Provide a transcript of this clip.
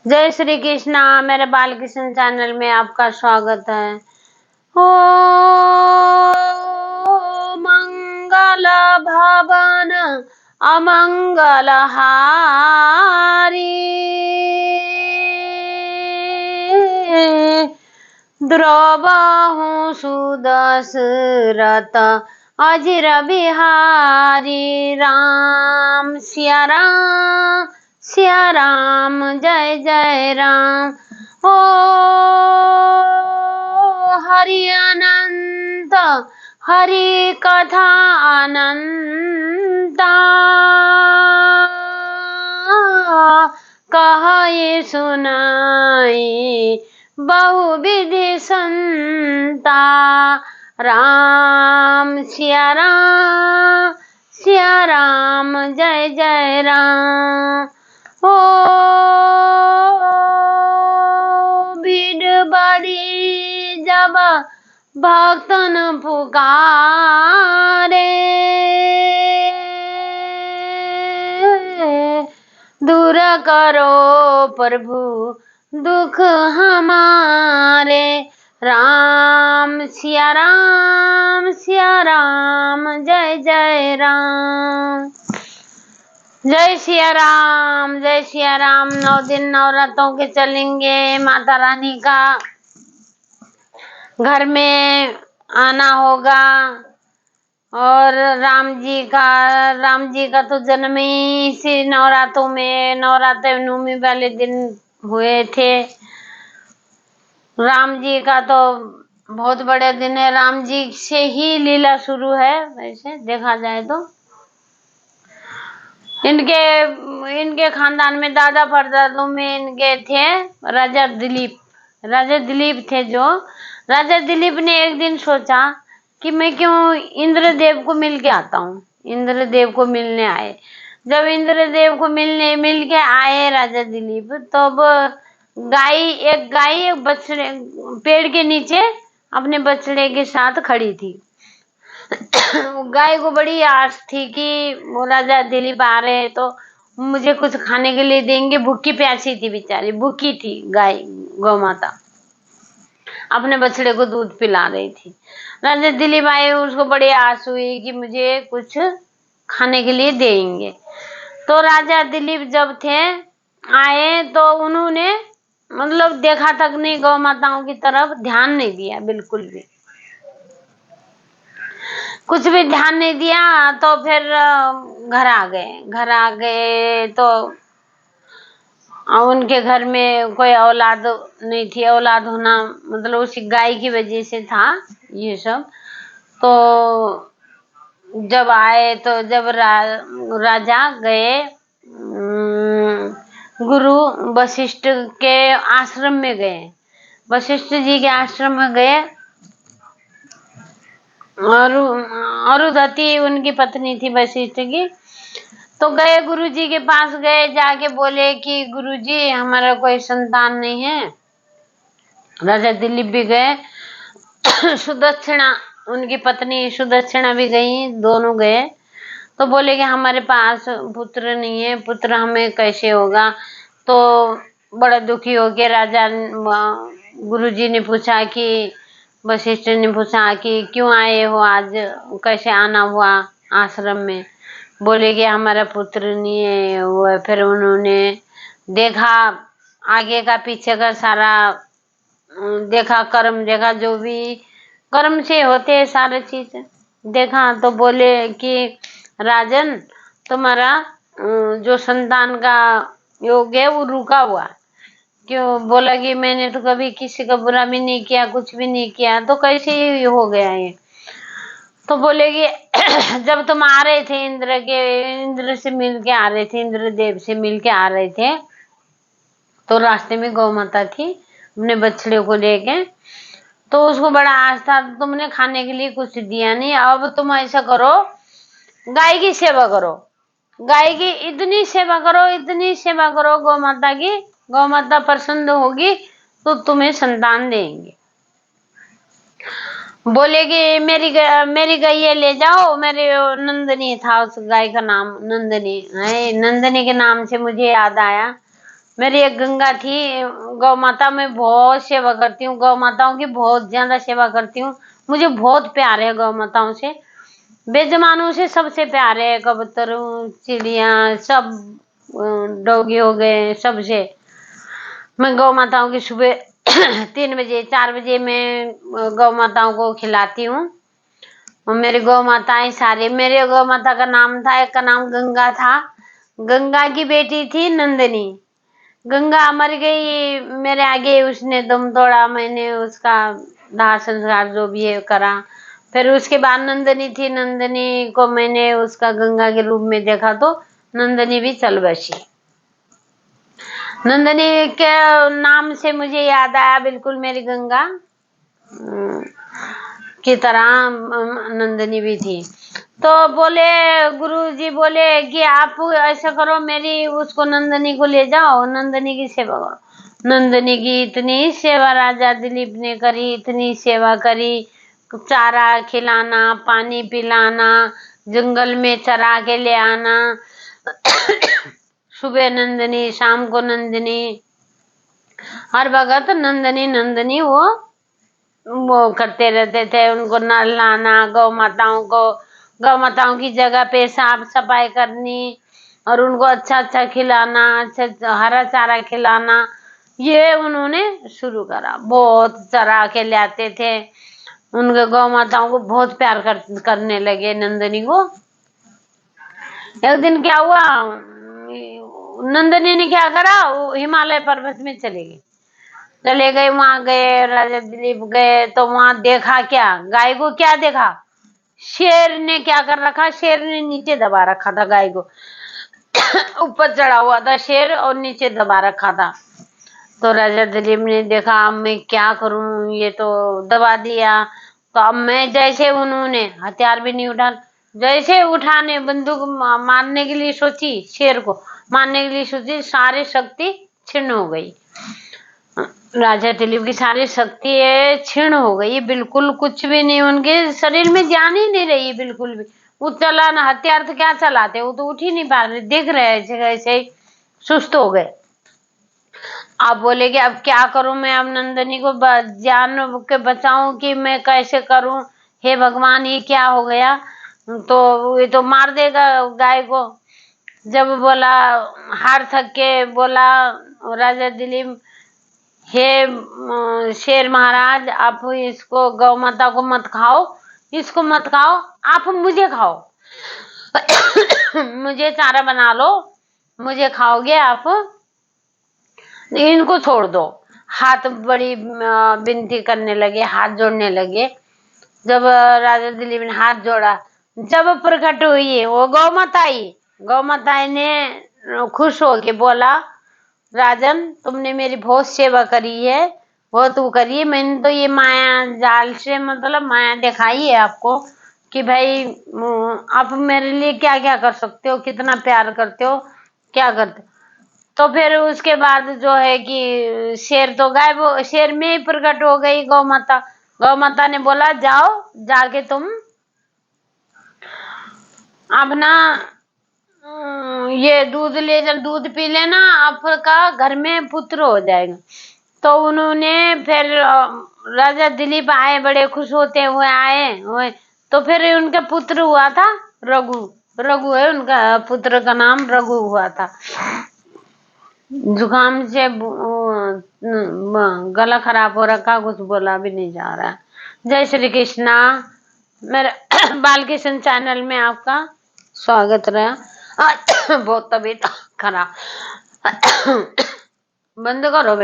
जय श्री कृष्णा। मेरे बाल कृष्ण चैनल में आपका स्वागत है। ओ मंगल भवन अमंगल हारी, द्रवहु सुदशरथ अजिर बिहारी। राम सिया राम जय जय राम। ओ हरि अनंत हरि कथा अनंता, कहे सुनाई बहुविधि संता। राम सिया राम जय जय राम। ओ भीड़ बड़ी जब भक्तन पुकारे, दूर करो प्रभु दुख हमारे। राम सिया राम जय जय राम। जय सिया राम जय सिया राम। 9 दिन नवरात्रों के चलेंगे। माता रानी का घर में आना होगा और राम जी का तो जन्म ही इसी नवरात्रों में, नवरात्र नवमी वाले दिन हुए थे। राम जी का तो बहुत बड़े दिन है। राम जी से ही लीला शुरू है वैसे देखा जाए तो। इनके खानदान में दादा परदादों में इनके थे राजा दिलीप थे। जो राजा दिलीप ने एक दिन सोचा कि मैं क्यों इंद्रदेव को मिल के आता हूँ। इंद्रदेव को मिलने आए। जब इंद्रदेव को मिल के आए राजा दिलीप, तब एक गाय बछड़े पेड़ के नीचे अपने बछड़े के साथ खड़ी थी। गाय को बड़ी आस थी कि वो राजा दिलीप आ रहे हैं तो मुझे कुछ खाने के लिए देंगे। भूखी प्यासी थी बेचारी, भूखी थी गाय। गौ माता अपने बछड़े को दूध पिला रही थी। राजा दिलीप आए, उसको बड़ी आस हुई कि मुझे कुछ खाने के लिए देंगे। तो राजा दिलीप जब थे आए तो उन्होंने मतलब देखा तक नहीं, गौ माताओं की तरफ ध्यान नहीं दिया, बिल्कुल भी कुछ भी ध्यान नहीं दिया। तो फिर घर आ गए तो उनके घर में कोई औलाद नहीं थी। औलाद होना मतलब उसी गाय की वजह से था ये सब। तो जब आए तो जब राजा गए गुरु वशिष्ठ के आश्रम में गए। वशिष्ठ जी के आश्रम में गए और अरुंधति उनकी पत्नी थी वशिष्ठ की। तो गए गुरुजी के पास गए, जाके बोले कि गुरुजी हमारा कोई संतान नहीं है। राजा दिलीप भी गए, सुदक्षिणा उनकी पत्नी सुदक्षिणा भी गई, दोनों गए। तो बोले कि हमारे पास पुत्र नहीं है, पुत्र हमें कैसे होगा। तो बड़ा दुखी हो गया राजा। गुरुजी ने पूछा कि वशिष्ठ ने पूछा कि क्यों आए हो आज, कैसे आना हुआ आश्रम में। बोले कि हमारा पुत्र नहीं है। वो फिर उन्होंने देखा आगे का पीछे का सारा देखा, कर्म देखा, जो भी कर्म से होते हैं सारे चीज देखा। तो बोले कि राजन तुम्हारा जो संतान का योग है वो रुका हुआ। क्यों? बोला कि मैंने तो कभी किसी का बुरा भी नहीं किया, कुछ भी नहीं किया, तो कैसे ही हो गया ये। तो बोले कि जब तुम आ रहे थे इंद्र से मिल के आ रहे थे, इंद्रदेव से मिल के आ रहे थे, तो रास्ते में गौ माता थी अपने बछड़े को लेके। तो उसको बड़ा आस था, तुमने खाने के लिए कुछ दिया नहीं। अब तुम ऐसा करो, गाय की सेवा करो, गाय की इतनी सेवा करो गौ माता की। गौ माता प्रसन्न होगी तो तुम्हें संतान देंगे। बोले कि मेरी गाय ले जाओ। मेरे नंदनी था उस गाय का नाम, नंदनी है। नंदनी के नाम से मुझे याद आया मेरी एक गंगा थी। गौ माता में बहुत सेवा करती हूँ, गौ माताओं की बहुत ज्यादा सेवा करती हूँ। मुझे बहुत प्यार है गौ माताओं से, बेजमानों से सबसे प्यार है। कबूतर, चिड़िया, सब डॉगी हो गए, सबसे मैं गौ माताओं की सुबह 3 बजे 4 बजे मैं गौ माताओं को खिलाती हूँ। और मेरी गौ माताएं सारे, मेरे गौ माता का नाम था, एक का नाम गंगा था। गंगा की बेटी थी नंदिनी। गंगा मर गई मेरे आगे, उसने दम तोड़ा, मैंने उसका दाह संस्कार जो भी है करा। फिर उसके बाद नंदिनी थी, नंदिनी को मैंने उसका गंगा के रूप में देखा तो नंदिनी भी चल बसी। नंदिनी के नाम से मुझे याद आया बिल्कुल मेरी गंगा की तरह नंदिनी भी थी। तो बोले गुरुजी बोले कि आप ऐसा करो, मेरी उसको नंदिनी को ले जाओ, नंदिनी की सेवा करो। नंदिनी की इतनी सेवा राजा दिलीप ने करी, इतनी सेवा करी, चारा खिलाना, पानी पिलाना, जंगल में चरा के ले आना। सुबह नंदिनी, शाम को नंदिनी, हर वक्त नंदिनी नंदिनी वो करते रहते थे। उनको नहलाना, गौ माताओं की जगह पे साफ सफाई करनी और उनको अच्छा अच्छा खिलाना, अच्छा हरा चारा खिलाना, ये उन्होंने शुरू करा। बहुत चरा के ले आते थे, उनके गौ माताओं को बहुत प्यार करने लगे नंदिनी को। एक दिन क्या हुआ, नंदिनी ने क्या करा, वो हिमालय पर्वत में चले गए। वहां गए, राजा दिलीप गए तो वहां देखा क्या, गाय को क्या देखा, शेर ने क्या कर रखा, शेर ने नीचे दबा रखा था गाय को। ऊपर चढ़ा हुआ था शेर और नीचे दबा रखा था। तो राजा दिलीप ने देखा अब मैं क्या करूं, ये तो दबा दिया। तो अब मैं, जैसे उन्होंने हथियार भी नहीं उठा, जैसे उठाने बंदूक मारने के लिए सोची, शेर को मारने के लिए सोची, सारी शक्ति छिन्न हो गई। राजा दिलीप की सारी शक्ति क्षीण हो गई, बिल्कुल कुछ भी नहीं, उनके शरीर में जान ही नहीं रही बिल्कुल भी। वो चलाना, हथियार तो क्या चलाते, वो तो उठ ही नहीं पा रहे, दिख रहे ऐसे ही सुस्त हो गए। आप बोले कि अब क्या करूं मैं, अब नंदिनी को जान के बचाऊं कि मैं कैसे करूं, हे भगवान ये क्या हो गया, तो ये तो मार देगा गाय को। जब बोला, हार थक के बोला राजा दिलीप, हे शेर महाराज, आप इसको, गौ माता को मत खाओ, इसको मत खाओ, आप मुझे खाओ। मुझे चारा बना लो, मुझे खाओगे आप, इनको छोड़ दो। हाथ बड़ी विनती करने लगे, हाथ जोड़ने लगे। जब राजा दिलीप ने हाथ जोड़ा, जब प्रकट हुई वो गौ माता ने खुश होके बोला, राजन तुमने मेरी बहुत सेवा करी है, बहुत वो करी है, मैंने तो ये माया जाल से, मतलब माया दिखाई है आपको कि भाई आप मेरे लिए क्या क्या कर सकते हो, कितना प्यार करते हो, क्या करते हो। तो फिर उसके बाद जो है कि शेर तो गायब, शेर में ही प्रकट हो गई गौ माता। गौ माता ने बोला जाओ, जाके तुम अपना ये दूध ले जा, दूध पी लेना, आपका घर में पुत्र हो जाएगा। तो उन्होंने फिर राजा दिलीप आए, बड़े खुश होते हुए आए हुए, तो फिर उनका पुत्र हुआ था रघु। रघु है उनका पुत्र का नाम, रघु हुआ था। जुकाम से गला खराब हो रखा, कुछ बोला भी नहीं जा रहा। जय श्री कृष्णा। मेरे बाल किशन चैनल में आपका स्वागत रहा। बहुत तबीयत खराब। बंद करो।